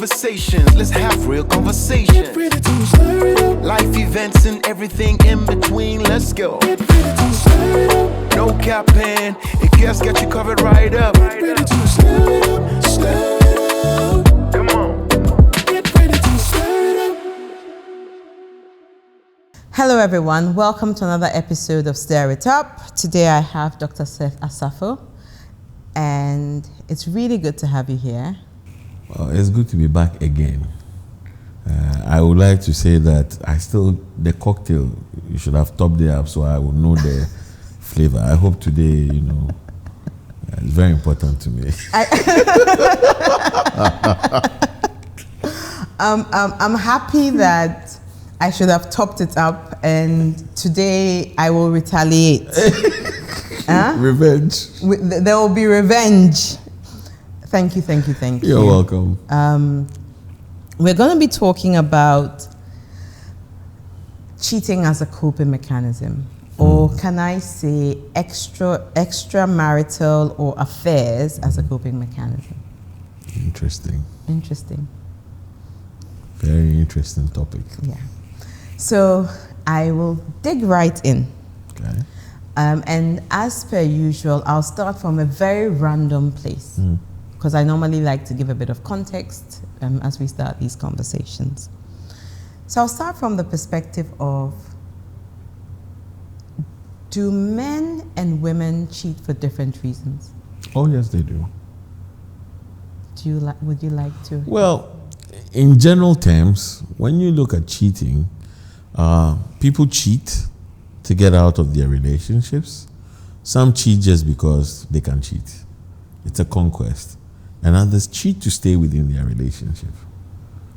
conversations. Let's have real conversations. Get ready to stir it up. Life events and everything in between. Let's go. Get ready to stir it up. No capping. If guests got you covered right up. Get ready to stir it up. Stir it up. Come on. Get ready to stir it up. Hello everyone, welcome to another episode of Stir It Up. Today I have Dr. Seth Asafo, and it's really good to have you here. Well, it's good to be back again. I would like to say that the cocktail, you should have topped it up so I would know the flavor. I hope today, it's very important to me. I'm happy that I should have topped it up, and today I will retaliate. Revenge. There will be revenge. Thank you. You're welcome. We're going to be talking about cheating as a coping mechanism, or can I say extramarital or affairs as a coping mechanism. Interesting. Very interesting topic. Yeah. So I will dig right in. Okay. And as per usual, I'll start from a very random place, because I normally like to give a bit of context as we start these conversations. So I'll start from the perspective of, do men and women cheat for different reasons? Oh, yes, they do. Would you like to? Well, in general terms, when you look at cheating, people cheat to get out of their relationships. Some cheat just because they can cheat. It's a conquest. And others cheat to stay within their relationship.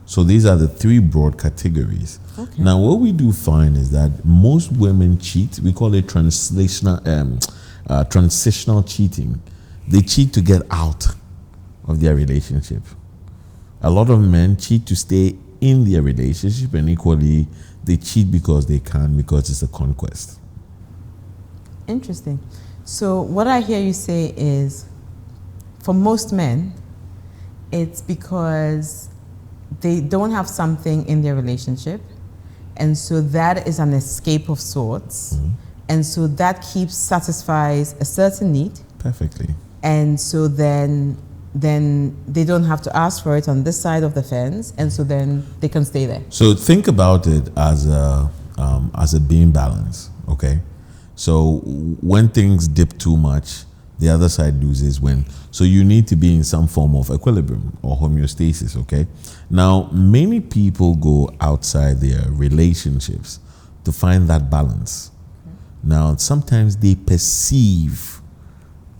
So these are the three broad categories. Okay. Now, what we do find is that most women cheat. We call it transitional cheating. They cheat to get out of their relationship. A lot of men cheat to stay in their relationship, and equally, they cheat because they can, because it's a conquest. Interesting. So what I hear you say is, for most men, it's because they don't have something in their relationship, and so that is an escape of sorts, and so that satisfies a certain need. Perfectly. And so then they don't have to ask for it on this side of the fence, and so then they can stay there. So think about it as a being balance, okay? So when things dip too much, the other side loses. So you need to be in some form of equilibrium or homeostasis, okay? Now, many people go outside their relationships to find that balance. Now, sometimes they perceive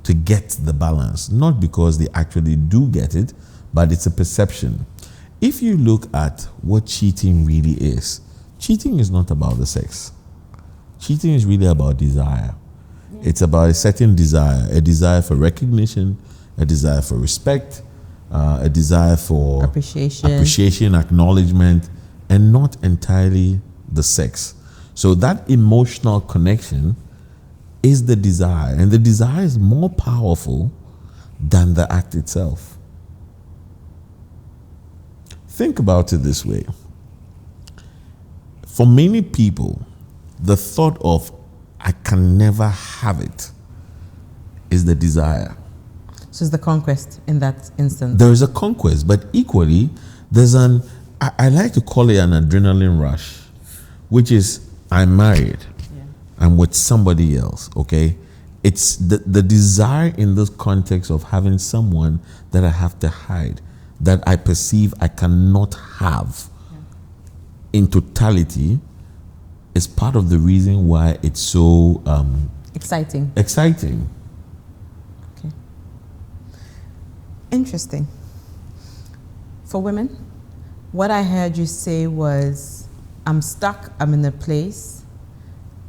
to get the balance, not because they actually do get it, but it's a perception. If you look at what cheating really is, cheating is not about the sex. Cheating is really about desire. It's about a certain desire, a desire for recognition, a desire for respect, a desire for appreciation, acknowledgement, and not entirely the sex. So that emotional connection is the desire, and the desire is more powerful than the act itself. Think about it this way. For many people, the thought of I can never have it is the desire. So it's the conquest in that instance. There is a conquest, but equally, there's I like to call it an adrenaline rush, which is, I'm married. I'm with somebody else, okay? It's the desire in this context of having someone that I have to hide, that I perceive I cannot have in totality, is part of the reason why it's so exciting. Okay. Interesting. For women, what I heard you say was, I'm stuck, I'm in a place,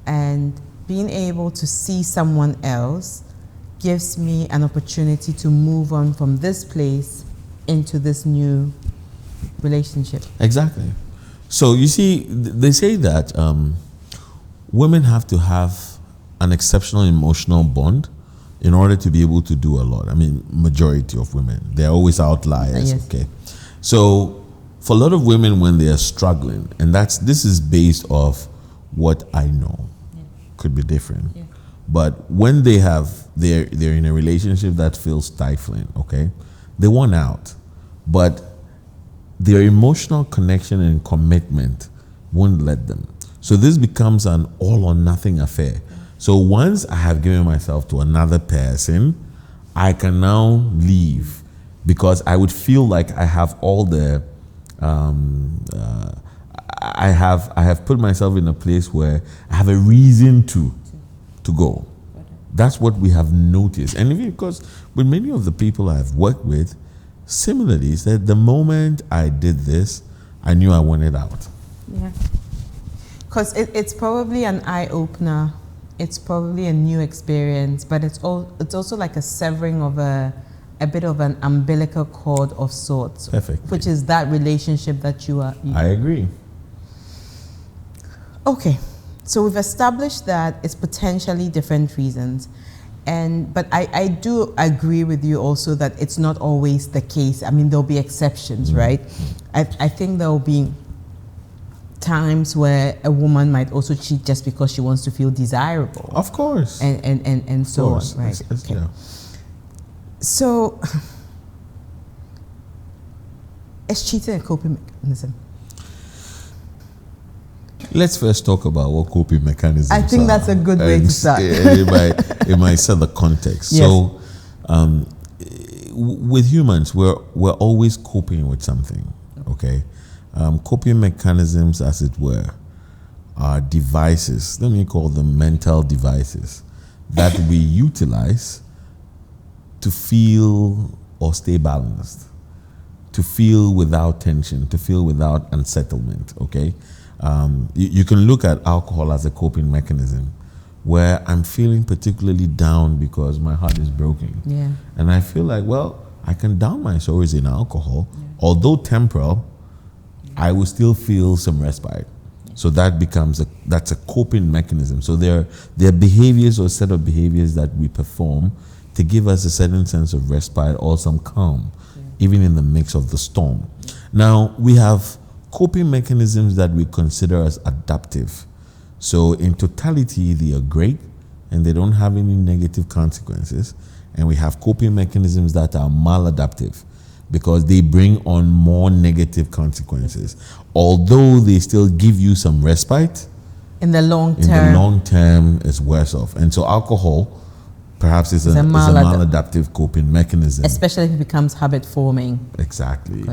and being able to see someone else gives me an opportunity to move on from this place into this new relationship. Exactly. So you see, they say that women have to have an exceptional emotional bond in order to be able to do a lot. I mean, majority of women. There are always outliers, Yes. okay? So for a lot of women when they are struggling, and this is based off what I know, could be different. Yeah. But when they're in a relationship that feels stifling, okay, they want out, but their emotional connection and commitment won't let them. So this becomes an all or nothing affair. So once I have given myself to another person, I can now leave because I would feel like I have all the I have put myself in a place where I have a reason to go. That's what we have noticed. And even because with many of the people I've worked with, similarly, is that the moment I did this, I knew I wanted out. Yeah. Because it's probably an eye-opener. It's probably a new experience, but it's also like a severing of a bit of an umbilical cord of sorts. Perfect. Which is that relationship that you are. I agree. Okay. So we've established that it's potentially different reasons. But I do agree with you also that it's not always the case. I mean, there'll be exceptions, right? I think there'll be times where a woman might also cheat just because she wants to feel desirable. Of course. And so on, right? It's, okay. yeah. So, is cheating a coping mechanism? Let's first talk about what coping mechanisms are. I think that's a good way to start. It might set the context. Yes. So, with humans, we're always coping with something. Okay, coping mechanisms, as it were, are devices. Let me call them mental devices that we utilize to feel or stay balanced, to feel without tension, to feel without unsettlement. Okay. You can look at alcohol as a coping mechanism where I'm feeling particularly down because my heart is broken. Yeah. And I feel like, well, I can down my sorrows in alcohol. Yeah. Although temporal, I will still feel some respite. Yeah. So that becomes that's a coping mechanism. So there are behaviors or set of behaviors that we perform to give us a certain sense of respite or some calm, even in the mix of the storm. Yeah. Now, we have coping mechanisms that we consider as adaptive. So in totality, they are great and they don't have any negative consequences. And we have coping mechanisms that are maladaptive because they bring on more negative consequences. Although they still give you some respite, in the long term, it's worse off. And so alcohol perhaps is a maladaptive coping mechanism. Especially if it becomes habit forming. Exactly.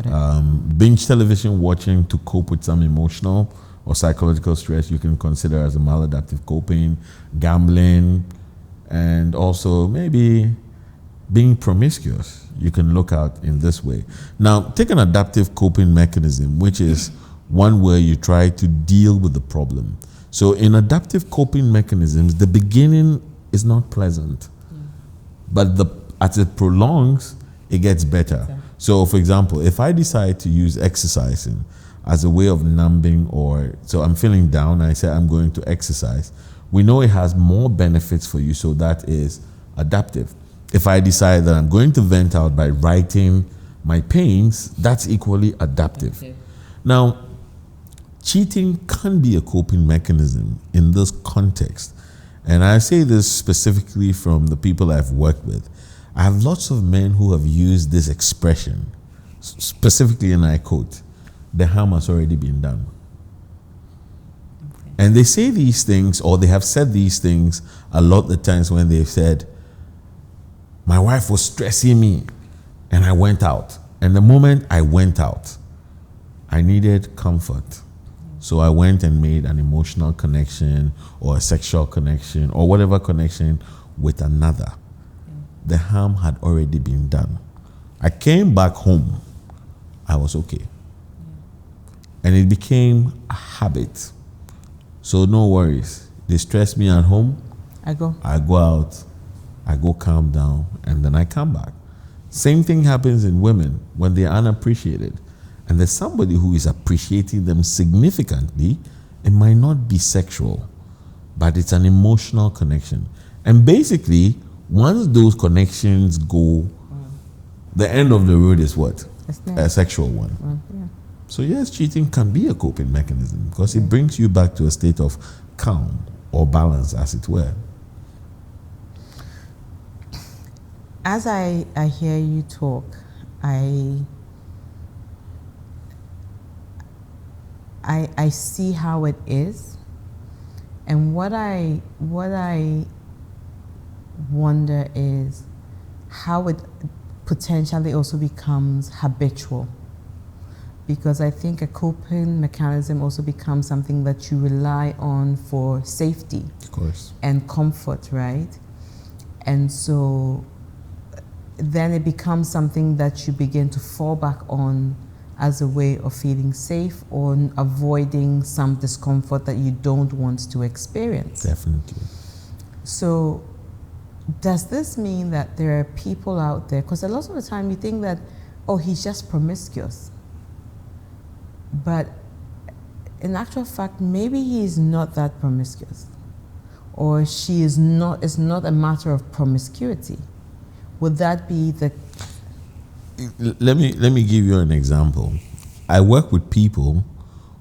Binge television watching to cope with some emotional or psychological stress you can consider as a maladaptive coping. Gambling, and also maybe being promiscuous, you can look at in this way. Now, take an adaptive coping mechanism, which is one where you try to deal with the problem. So in adaptive coping mechanisms, the beginning is not pleasant. But as it prolongs, it gets better. Okay. So, for example, if I decide to use exercising as a way of numbing, so I'm feeling down, I say I'm going to exercise, we know it has more benefits for you, so that is adaptive. If I decide that I'm going to vent out by writing my pains, that's equally adaptive. Okay. Now, cheating can be a coping mechanism in this context. And I say this specifically from the people I've worked with. I have lots of men who have used this expression, specifically, and I quote, "The harm has already been done." Okay. And they say these things, or they have said these things a lot of the times when they've said, "My wife was stressing me and I went out. And the moment I went out, I needed comfort. So I went and made an emotional connection or a sexual connection or whatever connection with another. The harm had already been done. I came back home. I was okay. And it became a habit. So no worries. They stress me at home. I go out. I go calm down. And then I come back. Same thing happens in women when they are unappreciated. And there's somebody who is appreciating them significantly. It might not be sexual, but it's an emotional connection. And basically, once those connections go, the end of the road is what? a sexual one. Well, yeah. So yes, cheating can be a coping mechanism because it brings you back to a state of calm or balance, as it were. As I hear you talk, I see how it is, and what I wonder is how it potentially also becomes habitual, because I think a coping mechanism also becomes something that you rely on for safety, Of course. and comfort, right? And so then it becomes something that you begin to fall back on as a way of feeling safe or avoiding some discomfort that you don't want to experience. Definitely. So does this mean that there are people out there, because a lot of the time you think that, oh, he's just promiscuous. But in actual fact, maybe he is not that promiscuous, or she is not. It's not a matter of promiscuity. Would that be the? Let me give you an example. I work with people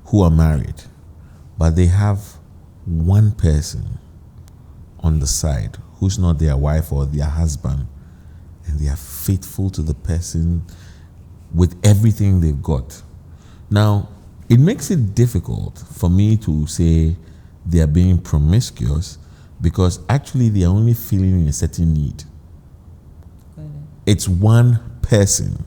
who are married, but they have one person on the side who's not their wife or their husband, and they are faithful to the person with everything they've got. Now, it makes it difficult for me to say they are being promiscuous, because actually they are only feeling a certain need. It's one person.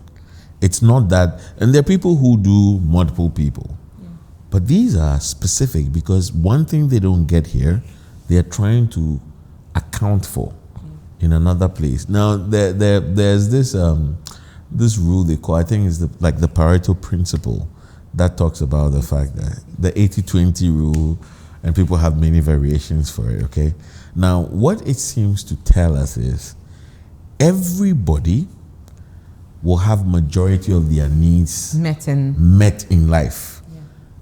It's not that, and there are people who do multiple people. Yeah. But these are specific because one thing they don't get here, they are trying to account for in another place. Now, there's this rule they call, I think it's the Pareto principle, that talks about the fact that the 80-20 rule, and people have many variations for it, okay? Now, what it seems to tell us is everybody will have majority of their needs met in life,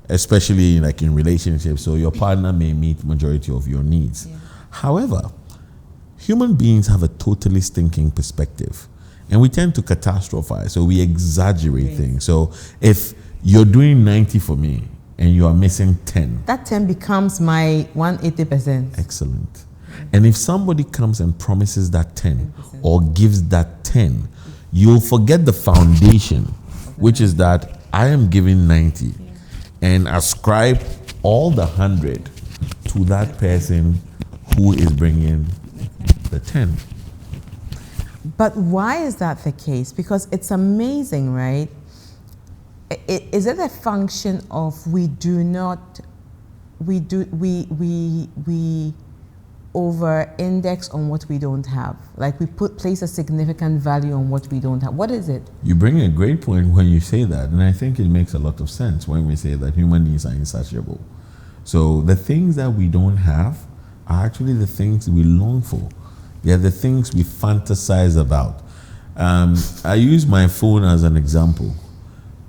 especially like in relationships. So your partner may meet majority of your needs. Yeah. However, human beings have a totally stinking perspective, and we tend to catastrophize, so we exaggerate things. So if you're doing 90 for me and you are missing 10, that 10 becomes my 180%. Excellent. And if somebody comes and promises that 10 or gives that 10, you'll forget the foundation, which is that I am giving 90 and ascribe all the 100 to that person who is bringing the 10. But why is that the case? Because it's amazing, right? Is it a function of we over-index on what we don't have? Like we place a significant value on what we don't have. What is it? You bring a great point when you say that, and I think it makes a lot of sense when we say that human needs are insatiable. So the things that we don't have are actually the things we long for. They are the things we fantasize about. I use my phone as an example.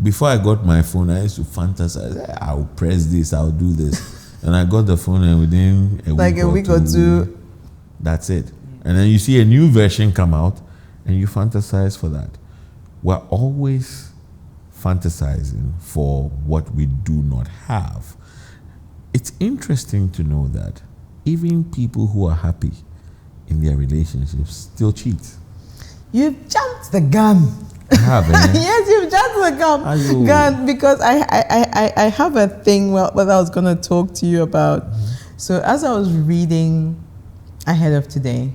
Before I got my phone, I used to fantasize, I'll press this, I'll do this. And I got the phone, and within a week or two, that's it. And then you see a new version come out, and you fantasize for that. We're always fantasizing for what we do not have. It's interesting to know that even people who are happy in their relationships still cheat. You've jumped the gun. I have, Yes, you've jumped the gun, because I have a thing what I was going to talk to you about. Mm-hmm. So as I was reading ahead of today,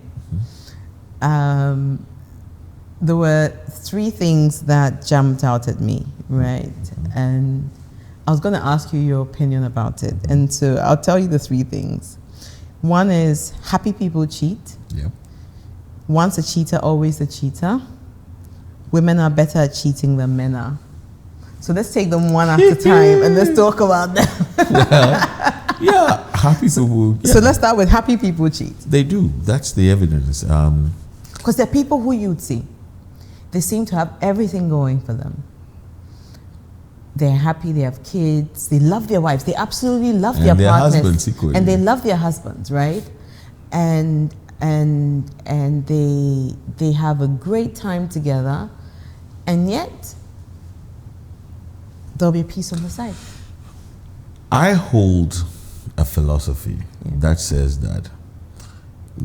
there were 3 things that jumped out at me, right? Mm-hmm. And I was going to ask you your opinion about it. And so I'll tell you the 3 things. One is happy people cheat. Yep. Once a cheater, always a cheater. Women are better at cheating than men are. So let's take them one at a time and let's talk about them. Yeah, happy people. Yeah. So let's start with happy people cheat. They do. That's the evidence. Because there are people who you'd see, they seem to have everything going for them. They're happy, they have kids, they love their wives, they absolutely love their partners. Husbands equally. And they love their husbands, right? And they have a great time together, and yet there'll be peace on the side. I hold a philosophy that says that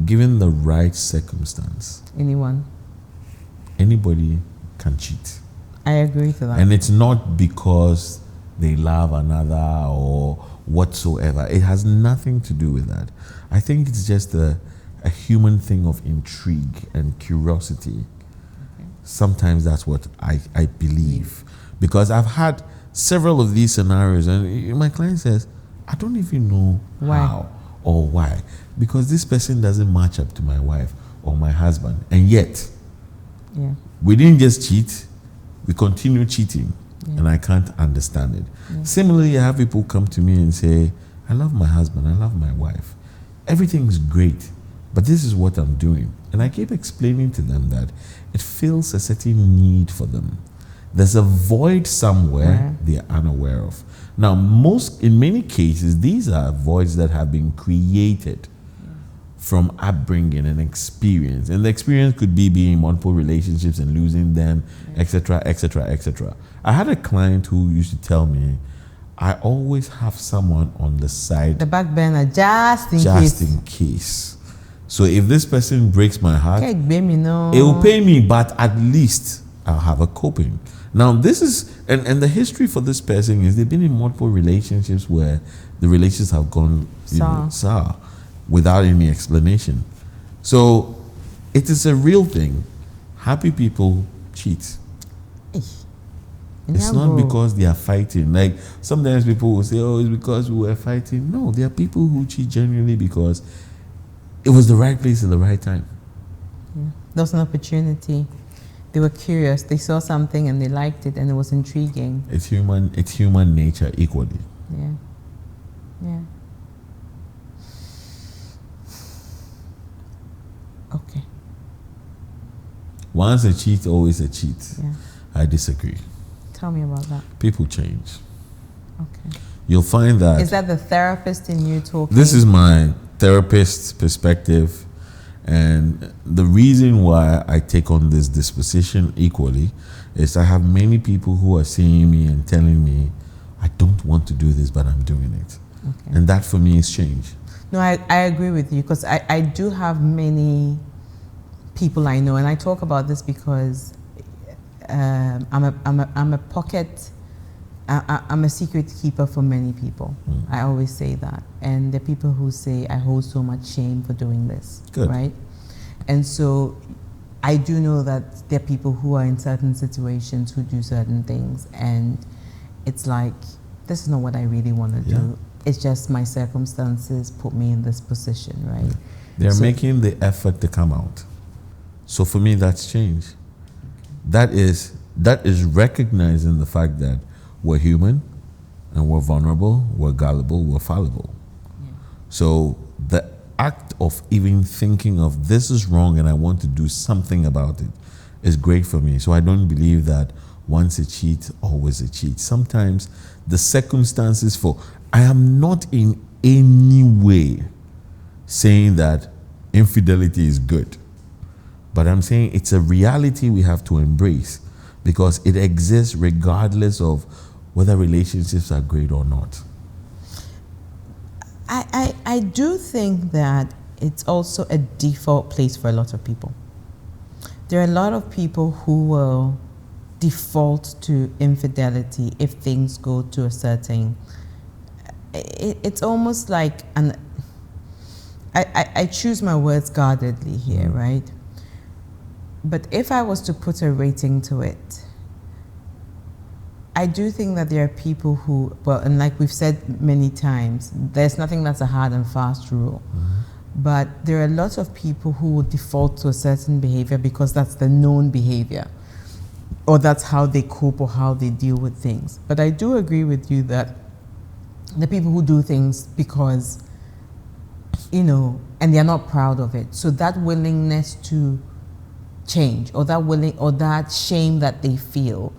given the right circumstance, anybody can cheat. I agree to that. And it's not because they love another or whatsoever. It has nothing to do with that. I think it's just a human thing of intrigue and curiosity. Okay. Sometimes that's what I believe. Because I've had several of these scenarios, and my client says, I don't even know how or why. Because this person doesn't match up to my wife or my husband. And yet, we didn't just cheat, we continue cheating. And I can't understand it. Similarly, I have people come to me and say, I love my husband, I love my wife. Everything's great, but this is what I'm doing. And I keep explaining to them that it fills a certain need for them. There's a void somewhere they're unaware of. Now, in many cases, these are voids that have been created from upbringing and experience. And the experience could be being in multiple relationships and losing them, etc., etc., etc. I had a client who used to tell me, I always have someone on the side. The back burner, just in case. So if this person breaks my heart, it it will pay me, but at least I'll have a coping. Now this is, and the history for this person is they've been in multiple relationships where the relationships have gone sour without any explanation. So it is a real thing. Happy people cheat. It's not because they are fighting. Like sometimes people will say, oh, it's because we were fighting. No, there are people who cheat genuinely because it was the right place at the right time. There was an opportunity. They were curious. They saw something and they liked it and it was intriguing. It's human nature equally. Yeah. Okay. Once a cheat, always a cheat. Yeah. I disagree. Tell me about that. People change. Okay. You'll find that... Is that the therapist in you talking? This is my therapist's perspective. And the reason why I take on this disposition equally is I have many people who are seeing me and telling me, I don't want to do this, but I'm doing it. Okay. And that for me is change. No, I agree with you because I do have many people I know, and I talk about this because I'm a secret keeper for many people. I always say that. And the people who say, I hold so much shame for doing this. Good. Right? And so I do know that there are people who are in certain situations who do certain things. And it's like, this is not what I really want to do. It's just my circumstances put me in this position, right? They're making the effort to come out. So for me, that's change. That is recognizing the fact that we're human and we're vulnerable, we're gullible, we're fallible. Yeah. So the act of even thinking of this is wrong and I want to do something about it is great for me. So I don't believe that once a cheat, always a cheat. Sometimes the circumstances I am not in any way saying that infidelity is good. But I'm saying it's a reality we have to embrace because it exists regardless of whether relationships are great or not. I do think that it's also a default place for a lot of people. There are a lot of people who will default to infidelity if things go to a certain... It's almost like I choose my words guardedly here, right? But if I was to put a rating to it, I do think that there are people who, well, and like we've said many times, there's nothing that's a hard and fast rule. But there are lots of people who will default to a certain behavior because that's the known behavior, or that's how they cope or how they deal with things. But I do agree with you that the people who do things because, and they're not proud of it. So that willingness to change or that shame that they feel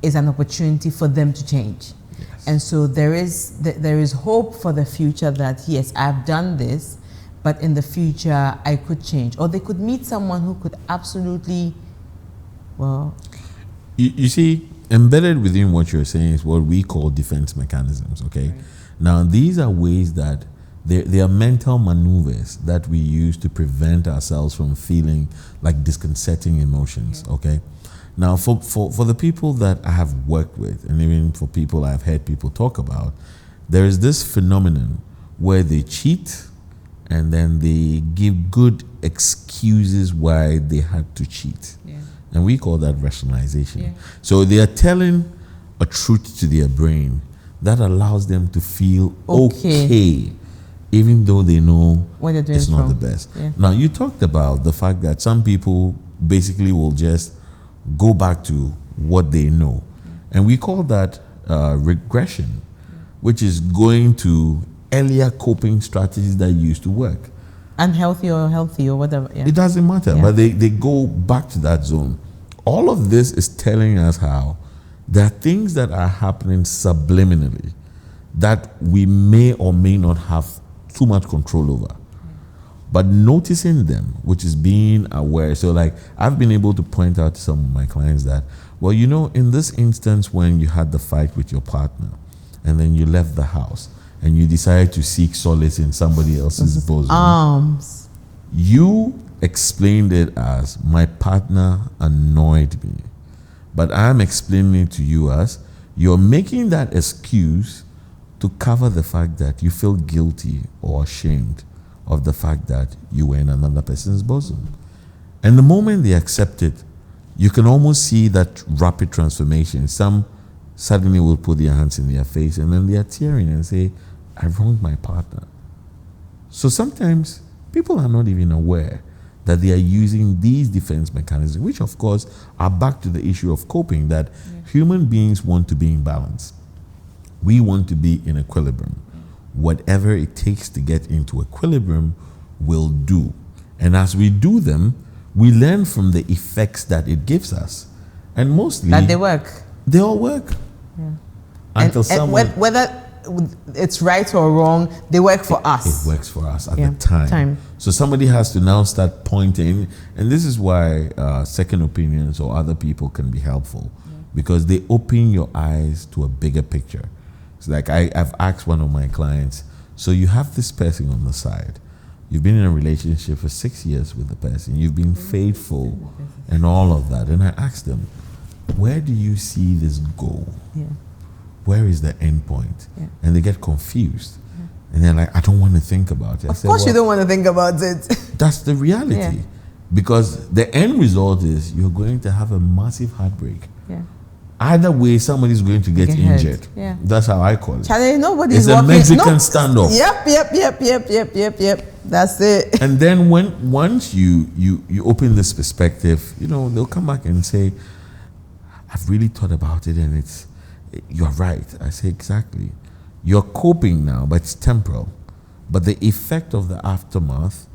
is an opportunity for them to change. Yes. And so there is hope for the future that, yes, I've done this, but in the future I could change. Or they could meet someone who could absolutely, well... You see, embedded within what you're saying is what we call defense mechanisms, okay? Right. Now, these are ways that they are mental maneuvers that we use to prevent ourselves from feeling like disconcerting emotions, okay? Now, for the people that I have worked with, and even for people I've heard people talk about, there is this phenomenon where they cheat and then they give good excuses why they had to cheat. Yeah. And we call that rationalization. Yeah. So they are telling a truth to their brain that allows them to feel okay, even though they know What they're doing it's not wrong. the best. Yeah. Now, you talked about the fact that some people basically will just go back to what they know. And we call that regression, which is going to earlier coping strategies that used to work. Unhealthy or healthy or whatever. Yeah. It doesn't matter, Yeah. but they go back to that zone. All of this is telling us how there are things that are happening subliminally that we may or may not have too much control over. But noticing them, which is being aware. So like I've been able to point out to some of my clients that, well, you know, in this instance when you had the fight with your partner and then you left the house and you decided to seek solace in somebody else's bosom, Arms. you explained it as my partner annoyed me. But I'm explaining it to you as you're making that excuse to cover the fact that you feel guilty or ashamed of the fact that you were in another person's bosom. And the moment they accept it, you can almost see that rapid transformation. Some suddenly will put their hands in their face and then they are tearing and say, I wronged my partner. So sometimes people are not even aware that they are using these defense mechanisms, which of course are back to the issue of coping, that human beings want to be in balance. We want to be in equilibrium. Whatever it takes to get into equilibrium, we'll do. And as we do them, we learn from the effects that it gives us. And mostly, That they work. they all work. Yeah. Until And someone... whether it's right or wrong, they work for us. It works for us at Yeah, the time. So somebody has to now start pointing, and this is why second opinions or other people can be helpful, because they open your eyes to a bigger picture. It's like I've asked one of my clients, so you have this person on the side. You've been in a relationship for 6 years with the person. You've been faithful and all of that. And I asked them, where do you see this go? Yeah. Where is the end point? Yeah. And they get confused. And they're like, I don't want to think about it. I Of said, course, you well, don't want to think about it. that's the reality. Yeah. Because the end result is you're going to have a massive heartbreak. Yeah. Either way, somebody's going to get Get hurt. injured. Yeah. That's how I call it. Charlie, nobody's It's a walking. Mexican standoff. Yep. That's it. And then once you open this perspective, they'll come back and say, I've really thought about it and you're right. I say, exactly. You're coping now, but it's temporal. But the effect of the aftermath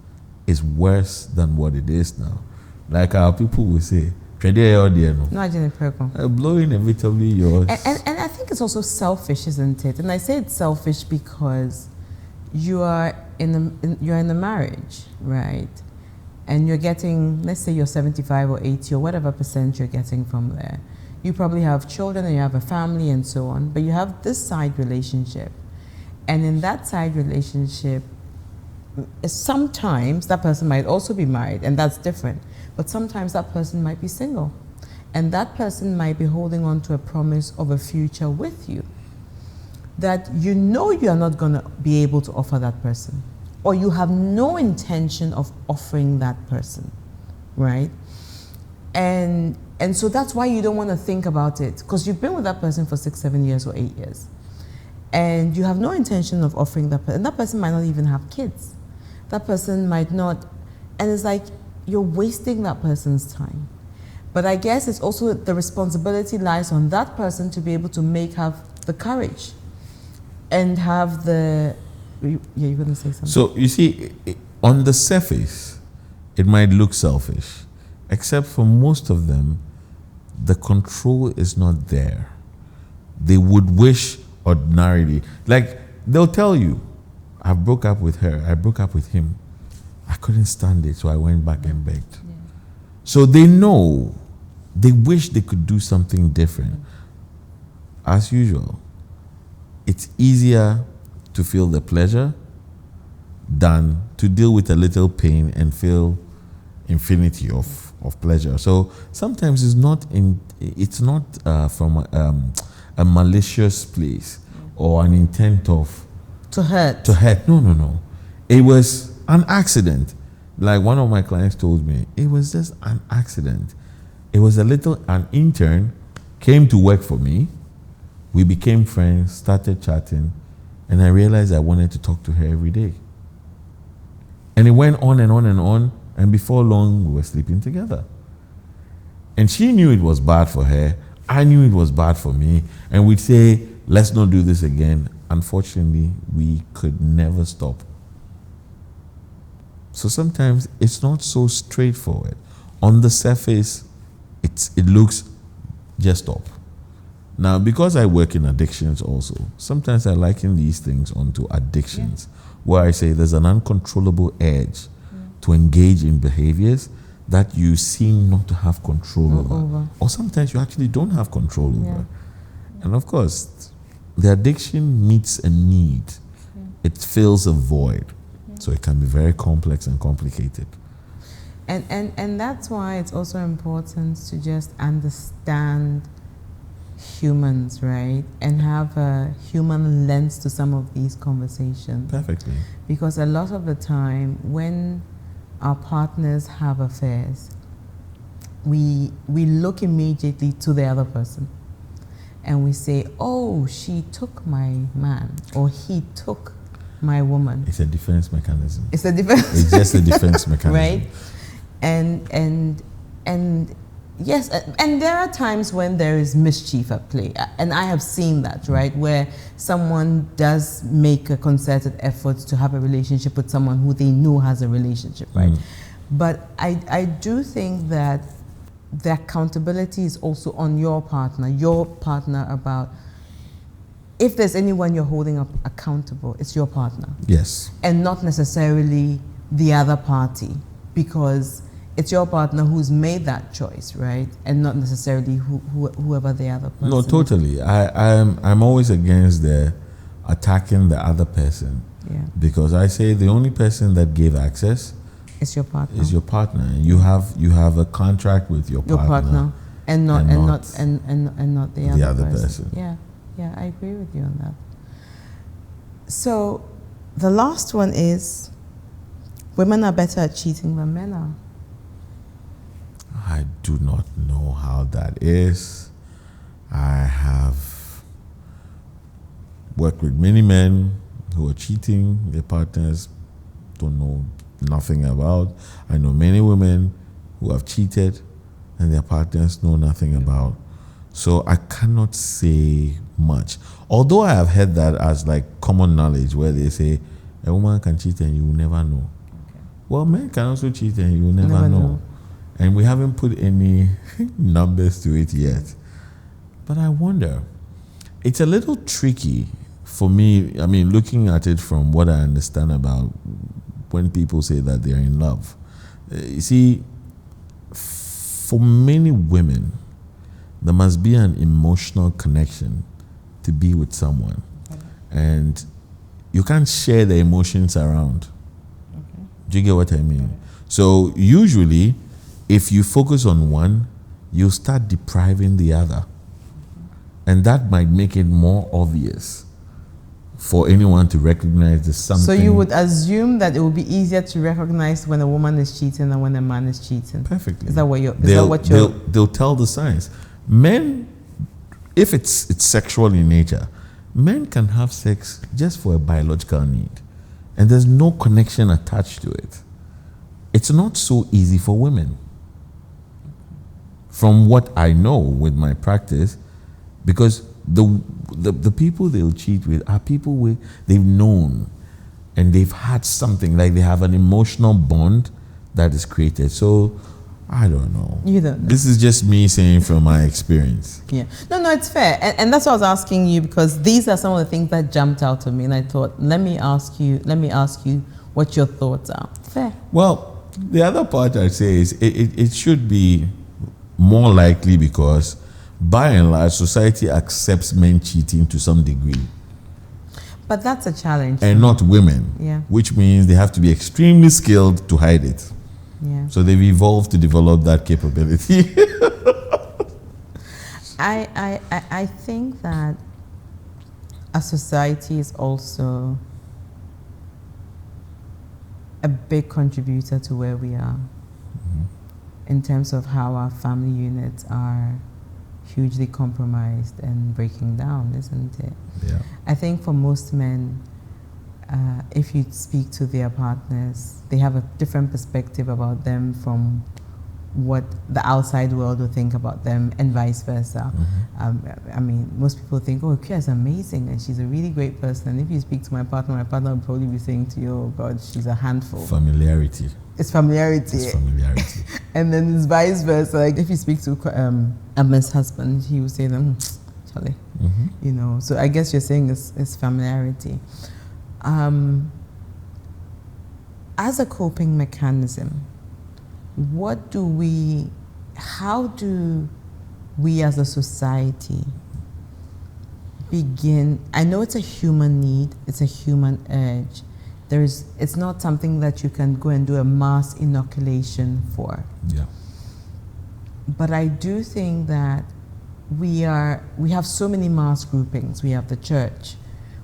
is worse than what it is now. Like our people will say, blowing inevitably yours. And I think it's also selfish, isn't it? And I say it's selfish because you're in a marriage, right? And you're getting, let's say you're 75 or 80 or whatever percent you're getting from there. You probably have children and you have a family and so on, but you have this side relationship. And in that side relationship, sometimes that person might also be married, and that's different. But sometimes that person might be single. And that person might be holding on to a promise of a future with you that you know you're not going to be able to offer that person, or you have no intention of offering that person, right? And so that's why you don't want to think about it, because you've been with that person for 6, 7 years or 8 years. And you have no intention of offering that person. And that person might not even have kids. That person might not, and it's like you're wasting that person's time. But I guess it's also the responsibility lies on that person to be able to have the courage and have the, you're going to say something. So you see, on the surface, it might look selfish, except for most of them, the control is not there. They would wish ordinarily, like they'll tell you, I broke up with her, I broke up with him. I couldn't stand it, so I went back and begged. Yeah. So they know, they wish they could do something different, as usual, it's easier to feel the pleasure than to deal with a little pain and feel infinity of pleasure. So sometimes it's not from a malicious place or an intent of To hurt. No. It was an accident. Like one of my clients told me, it was just an accident. It was an intern came to work for me. We became friends, started chatting, and I realized I wanted to talk to her every day. And it went on and on and on, and before long, we were sleeping together. And she knew it was bad for her. I knew it was bad for me. And we'd say, let's not do this again. Unfortunately, we could never stop. So sometimes it's not so straightforward. On the surface, it looks just stop. Now, because I work in addictions also, sometimes I liken these things onto addictions, where I say there's an uncontrollable urge to engage in behaviors that you seem not to have control over. Or sometimes you actually don't have control over. And of course, the addiction meets a need. It fills a void. So it can be very complex and complicated. And that's why it's also important to just understand humans, right? And have a human lens to some of these conversations. Perfectly. Because a lot of the time when our partners have affairs, we look immediately to the other person. And we say, oh, she took my man, or he took my woman. It's a defense mechanism. It's a defense. It's just a defense mechanism. Right? And yes, and there are times when there is mischief at play. And I have seen that, right? Where someone does make a concerted effort to have a relationship with someone who they know has a relationship, right? But I do think that the accountability is also on your partner about if there's anyone you're holding up accountable, it's your partner. Yes. And not necessarily the other party, because it's your partner who's made that choice, right? And not necessarily whoever the other person No, totally. I'm always against the attacking the other person. Yeah. Because I say the only person that gave access is your partner. Is your partner. You have a contract with your partner. And not the other person. Yeah, I agree with you on that. So the last one is, women are better at cheating than men are. I do not know how that is. I have worked with many men who are cheating their partners, don't know nothing about. I know many women who have cheated and their partners know nothing about. So I cannot say much. Although I have heard that as like common knowledge, where they say a woman can cheat and you will never know. Okay. Well, men can also cheat and you will never know. And we haven't put any numbers to it yet. But I wonder, it's a little tricky for me. I mean, looking at it from what I understand about when people say that they're in love. You see, for many women, there must be an emotional connection to be with someone. Okay. And you can't share the emotions around. Okay. Do you get what I mean? Okay. So usually, if you focus on one, you start depriving the other. And that might make it more obvious for anyone to recognize there's something. So you would assume that it would be easier to recognize when a woman is cheating than when a man is cheating. Perfectly. Is that what you're? They'll tell the signs. Men, if it's sexual in nature, men can have sex just for a biological need, and there's no connection attached to it. It's not so easy for women. From what I know with my practice, because the people they'll cheat with are people they've known and they've had something, like they have an emotional bond that is created. So I don't know. You don't know. This is just me saying from my experience. Yeah. No, it's fair. And that's what I was asking you, because these are some of the things that jumped out to me, and I thought, let me ask you what your thoughts are. Fair. Well, the other part I'd say is it should be more likely, because by and large, society accepts men cheating to some degree, But that's a challenge. and not women. Yeah. Which means they have to be extremely skilled to hide it. Yeah. So they've evolved to develop that capability. I think that a society is also a big contributor to where we are in terms of how our family units are hugely compromised and breaking down, isn't it? Yeah. I think for most men, if you speak to their partners, they have a different perspective about them from what the outside world will think about them, and vice versa. I mean, most people think, oh, Kia is amazing and she's a really great person. And if you speak to my partner will probably be saying to you, oh God, she's a handful. Familiarity. It's familiarity. It's familiarity. And then it's vice versa. Like if you speak to Emma's husband, he will say them, Charlie. You know, so I guess you're saying it's familiarity. As a coping mechanism, how do we as a society begin? I know it's a human need, it's a human urge. It's not something that you can go and do a mass inoculation for. Yeah. But I do think that we have so many mass groupings. We have the church,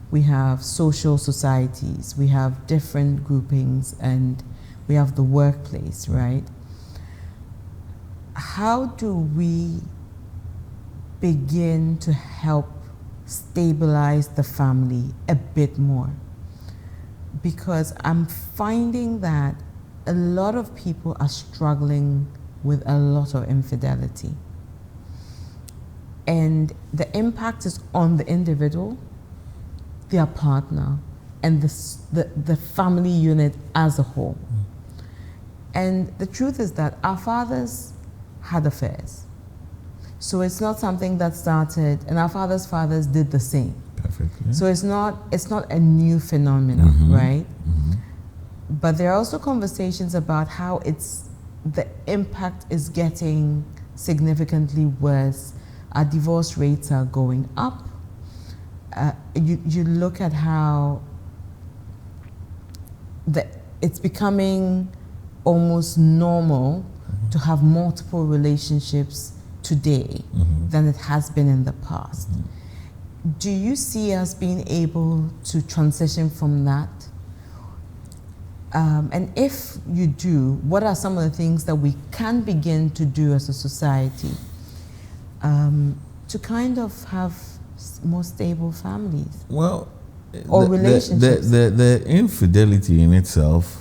we have social societies, we have different groupings, and we have the workplace, right? How do we begin to help stabilize the family a bit more? Because I'm finding that a lot of people are struggling with a lot of infidelity. And the impact is on the individual, their partner, and the family unit as a whole. And the truth is that our fathers had affairs. So it's not something that started, and our fathers did the same. Perfectly. So it's not a new phenomenon, right? But there are also conversations about how the impact is getting significantly worse. Our divorce rates are going up. You look at how it's becoming almost normal to have multiple relationships today than it has been in the past. Do you see us being able to transition from that? And if you do, what are some of the things that we can begin to do as a society to kind of have more stable families? Well, or relationships? The infidelity in itself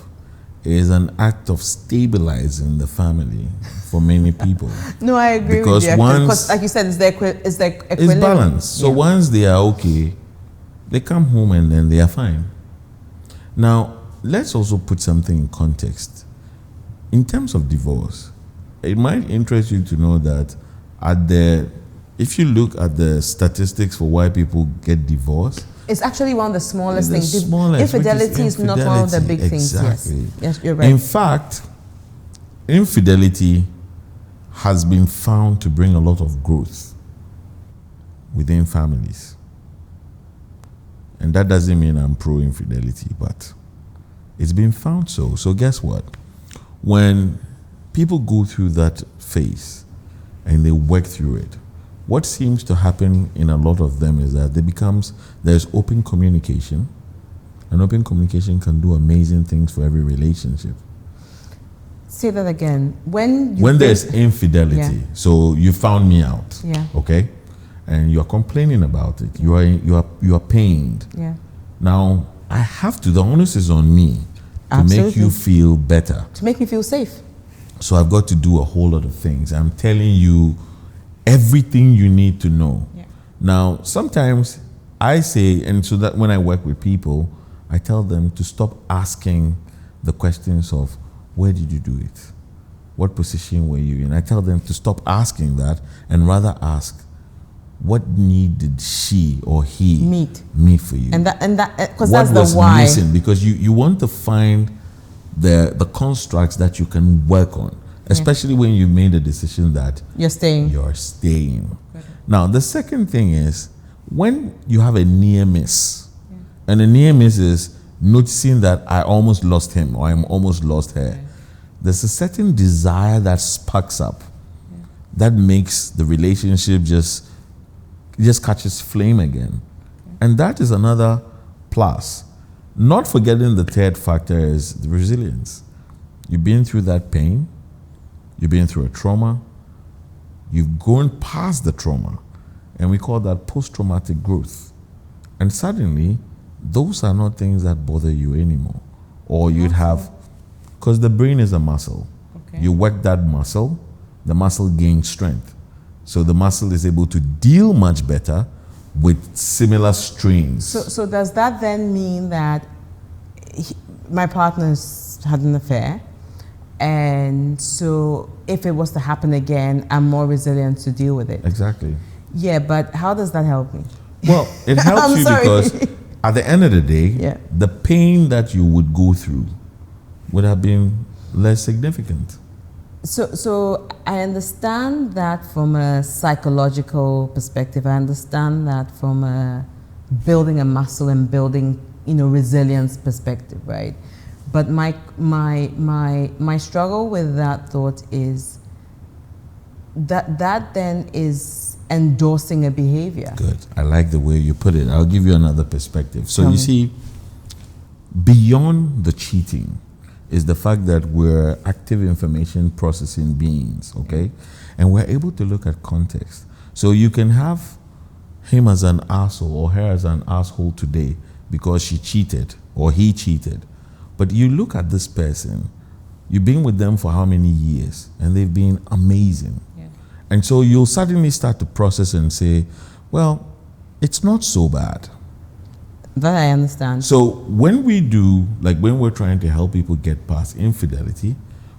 is an act of stabilizing the family for many people. No, I agree because with you. Because, like you said, it's the equilibrium. It's balanced. So once they are okay, they come home and then they are fine. Now, let's also put something in context. In terms of divorce, it might interest you to know that if you look at the statistics for why people get divorced, it's actually one of the smallest things. Infidelity is not one of the big things. Exactly. Yes, you're right. In fact, infidelity has been found to bring a lot of growth within families. And that doesn't mean I'm pro-infidelity, but it's been found so. So guess what? When people go through that phase and they work through it, what seems to happen in a lot of them is that there's open communication, and open communication can do amazing things for every relationship. Say that again. When there's infidelity, so you found me out, okay, and you're complaining about it, you are pained. Yeah. Now I have to. The onus is on me to make you feel better, to make me feel safe. So I've got to do a whole lot of things. I'm telling you everything you need to know. Yeah. Now, sometimes I say, and so that when I work with people, I tell them to stop asking the questions of, where did you do it? What position were you in? I tell them to stop asking that and rather ask, what need did she or he meet for you? And that because that's the why. Missing? Because you want to find the constructs that you can work on. especially when you've made a decision that You're staying. you're staying. Now, the second thing is when you have a near miss, and a near miss is noticing that I almost lost him or I'm almost lost her. There's a certain desire that sparks up that makes the relationship just catches flame again. And that is another plus. Not forgetting the third factor is the resilience. You've been through that pain, you've been through a trauma, you've gone past the trauma, and we call that post-traumatic growth. And suddenly, those are not things that bother you anymore. Or you'd have, because the brain is a muscle. Okay. You work that muscle, the muscle gains strength. So the muscle is able to deal much better with similar strains. So does that then mean that my partner's had an affair, and so if it was to happen again, I'm more resilient to deal with it? Exactly. Yeah, but how does that help me? Well, it helps I'm you sorry. because at the end of the day, the pain that you would go through would have been less significant. So I understand that from a psychological perspective. I understand that from a building a muscle and building, resilience perspective, right? But my struggle with that thought is that then is endorsing a behavior. Good. I like the way you put it. I'll give you another perspective. So you see, beyond the cheating is the fact that we're active information processing beings, okay? And we're able to look at context. So you can have him as an asshole or her as an asshole today because she cheated or he cheated. But you look at this person, you've been with them for how many years, and they've been amazing. Yeah. And so you'll suddenly start to process and say, well, it's not so bad. That I understand. So when we do, like when we're trying to help people get past infidelity,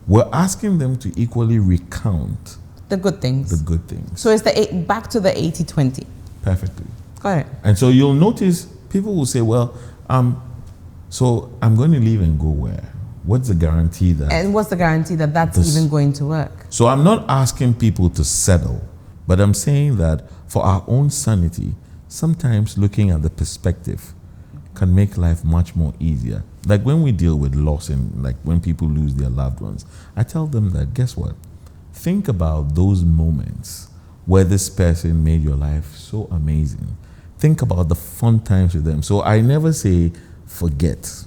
we're asking them to equally recount the good things. The good things. So it's back to the 80-20. Perfectly. Got it. And so you'll notice people will say, well, so I'm going to leave and go where? What's the guarantee that? And what's the guarantee that that's even going to work? So I'm not asking people to settle, but I'm saying that for our own sanity, sometimes looking at the perspective can make life much more easier. Like when we deal with loss and like when people lose their loved ones, I tell them that, guess what? Think about those moments where this person made your life so amazing. Think about the fun times with them. So I never say forget.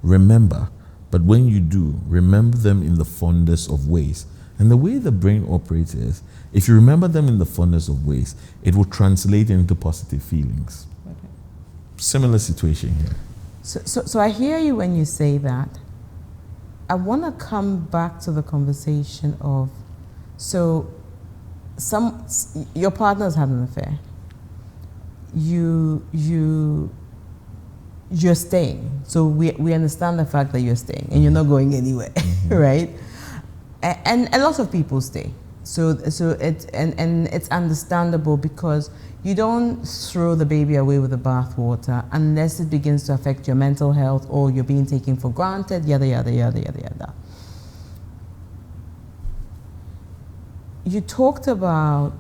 Remember. But when you do, remember them in the fondest of ways. And the way the brain operates is, if you remember them in the fondest of ways, it will translate into positive feelings. Okay. Similar situation here. So I hear you when you say that. I want to come back to the conversation of, so your partner's had an affair. You're staying. So we understand the fact that you're staying and you're not going anywhere, right? And a lot of people stay. So it's understandable because you don't throw the baby away with the bathwater unless it begins to affect your mental health or you're being taken for granted, yada, yada, yada, yada, yada. You talked about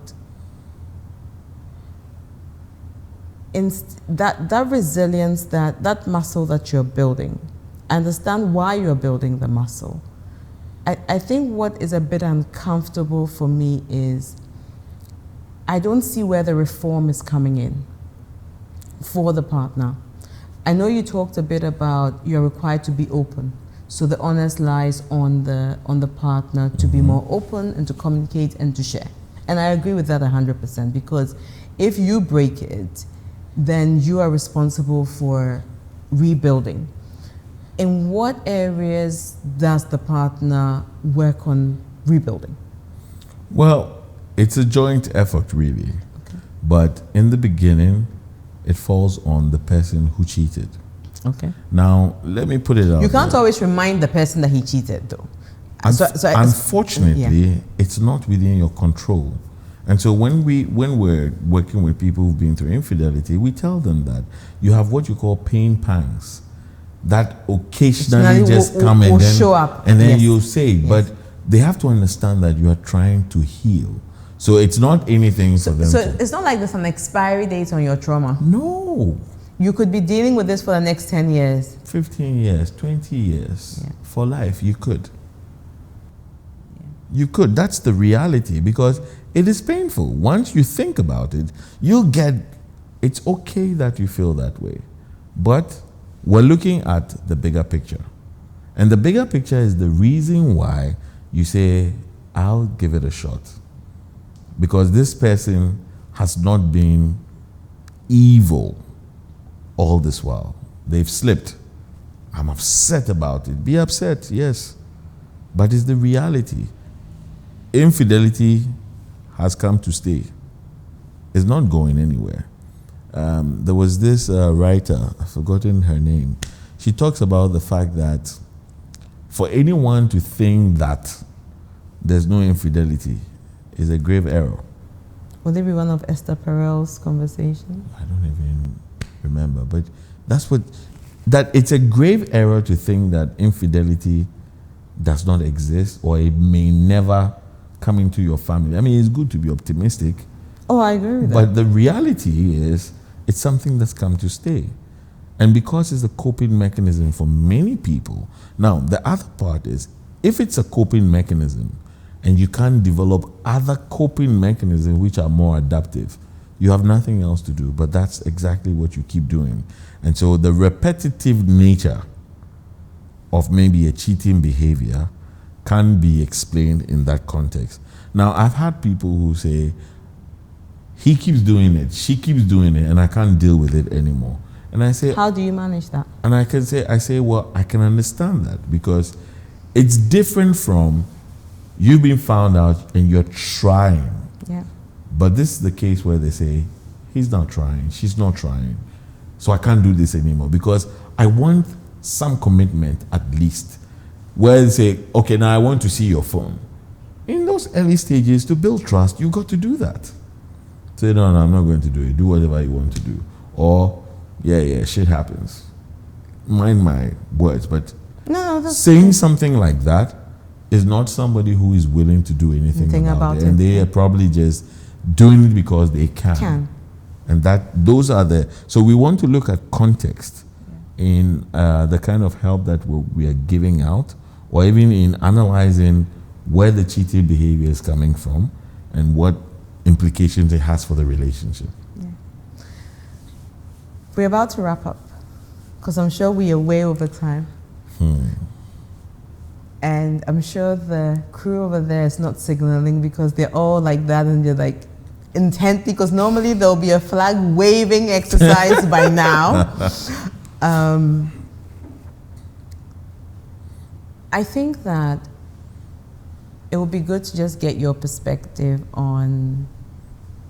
that resilience, that muscle that you're building. I understand why you're building the muscle. I think what is a bit uncomfortable for me is I don't see where the reform is coming in for the partner. I know you talked a bit about you're required to be open. So the onus lies on the partner to be more open and to communicate and to share. And I agree with that 100% because if you break it, then you are responsible for rebuilding. In what areas does the partner work on rebuilding? Well, it's a joint effort, really. Okay. But in the beginning, it falls on the person who cheated. Okay. Now, let me put it out. You can't always remind the person that he cheated, though. Unfortunately, it's not within your control. And so when we're working with people who've been through infidelity, we tell them that you have what you call pain pangs that occasionally just come and then, show up. And then you'll say, but they have to understand that you are trying to heal. So it's not anything for them So to... it's not like there's an expiry date on your trauma. No. You could be dealing with this for the next 10 years. 15 years, 20 years. Yeah. For life, you could. You could. That's the reality, because it is painful. Once you think about it, you'll get... It's okay that you feel that way. But we're looking at the bigger picture. And the bigger picture is the reason why you say, I'll give it a shot. Because this person has not been evil all this while. They've slipped. I'm upset about it. Be upset, yes. But it's the reality. Infidelity has come to stay. It's not going anywhere. There was this writer, I've forgotten her name. She talks about the fact that for anyone to think that there's no infidelity is a grave error. Will it be one of Esther Perel's conversations? I don't even remember, but that it's a grave error to think that infidelity does not exist or it may never come into your family. I mean, it's good to be optimistic. Oh, I agree with that. But the reality is, it's something that's come to stay. And because it's a coping mechanism for many people. Now, the other part is, if it's a coping mechanism and you can't develop other coping mechanisms which are more adaptive, you have nothing else to do. But that's exactly what you keep doing. And so the repetitive nature of maybe a cheating behavior can be explained in that context. Now, I've had people who say, he keeps doing it, she keeps doing it, and I can't deal with it anymore. And I say, how do you manage that? And I say, well, I can understand that, because it's different from you being found out and you're trying. Yeah. But this is the case where they say, he's not trying, she's not trying, so I can't do this anymore, because I want some commitment at least. Where they say, okay, now I want to see your phone. In those early stages, to build trust, you got to do that. Say, no, I'm not going to do it. Do whatever you want to do. Or, yeah, shit happens. Mind my words, but saying something like that is not somebody who is willing to do anything about it. And they are probably just doing it because they can. And those are so we want to look at context in the kind of help that we are giving out, or even in analyzing where the cheating behavior is coming from and what implications it has for the relationship. Yeah. We're about to wrap up, because I'm sure we are way over time. And I'm sure the crew over there is not signaling, because they're all like that and they're like intently, because normally there'll be a flag waving exercise by now. I think that it would be good to just get your perspective on,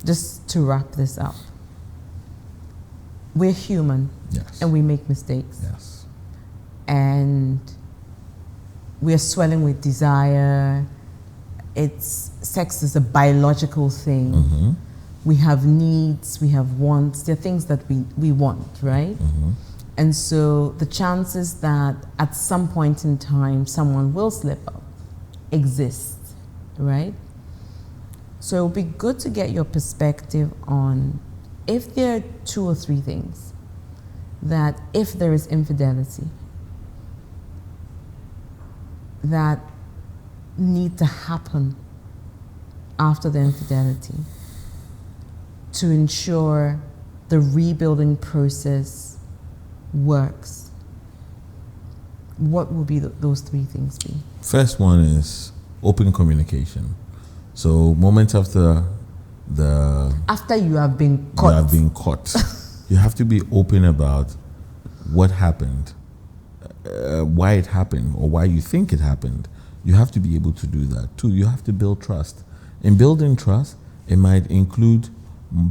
just to wrap this up. We're human. Yes. And we make mistakes. Yes. And we're swelling with desire. Sex is a biological thing. Mm-hmm. We have needs, we have wants. There are things that we want, right? Mm-hmm. And so the chances that at some point in time someone will slip up exist, right? So it would be good to get your perspective on, if there are 2 or 3 things that, if there is infidelity, that need to happen after the infidelity to ensure the rebuilding process works, what will be those 3 things be? First one is open communication. So moments after you have been caught, you have to be open about what happened, why it happened, or why you think it happened. You have to be able to do that. 2, you have to build trust. In building trust, it might include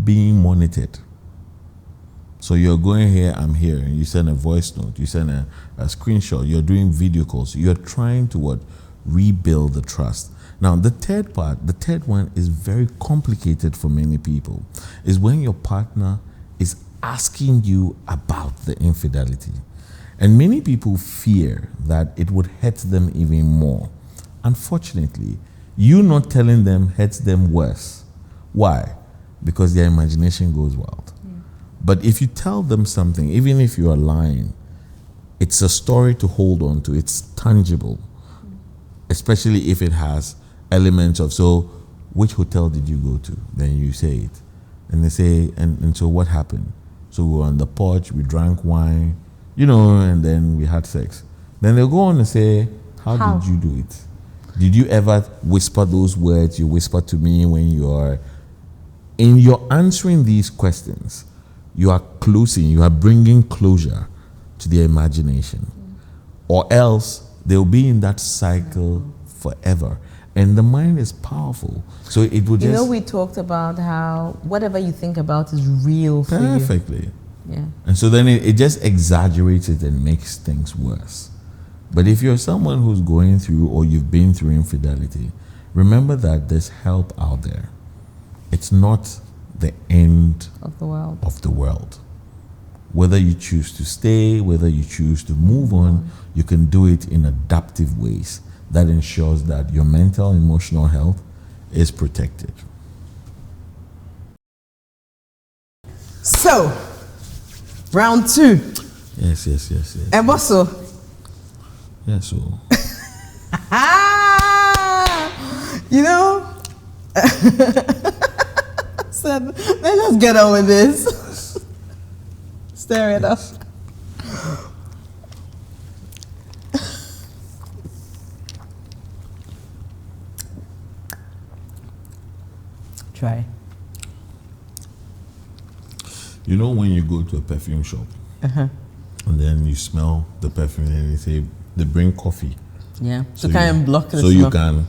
being monitored. So you're going here, I'm here, and you send a voice note, you send a screenshot, you're doing video calls. You're trying to rebuild the trust. Now, the third one is very complicated for many people, is when your partner is asking you about the infidelity. And many people fear that it would hurt them even more Unfortunately, you not telling them hurts them worse. Why? Because their imagination goes wild. But if you tell them something, even if you are lying, it's a story to hold on to. It's tangible, especially if it has elements of, so which hotel did you go to? Then you say it. And they say, and so what happened? So we were on the porch, we drank wine, and then we had sex. Then they'll go on and say, how did you do it? Did you ever whisper those words you whispered to me when you are... In your answering these questions, you are bringing closure to their imagination. Or else they'll be in that cycle forever. And the mind is powerful. So it will just... we talked about how whatever you think about is real for you. Perfectly. Yeah. And so then it just exaggerates it and makes things worse. But if you're someone who's going through or you've been through infidelity, remember that there's help out there. It's not the end Of the world. of the world. Whether you choose to stay, whether you choose to move on, you can do it in adaptive ways that ensures that your mental and emotional health is protected. So, round 2. Yes. And also, Yes, so. so let's just get on with this. Stir it up. Try. When you go to a perfume shop and then you smell the perfume and they bring coffee. Yeah. So kind of block the So smell. you can,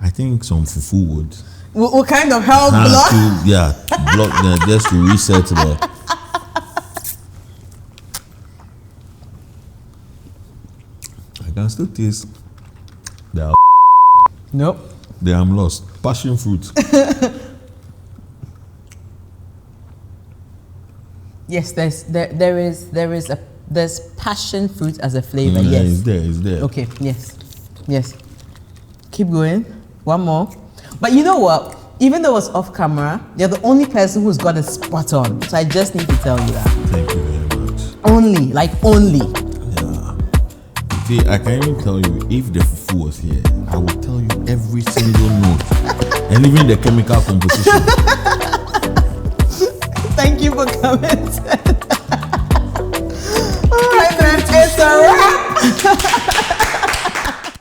I think some fufu would. What kind of help have block? to, block them just to reset the. I can still taste the. Nope. I'm lost. Passion fruit. Yes, there's passion fruit as a flavor. Yes. It's there. Okay. Yes. Keep going. One more. But you know what? Even though it's off camera, you're the only person who's got it spot on. So I just need to tell you that. Thank you very much. Only. Yeah. See, I can even tell you, if the fufu was here, I would tell you every single note and even the chemical composition. Thank you for coming. All right, then. It's a wrap.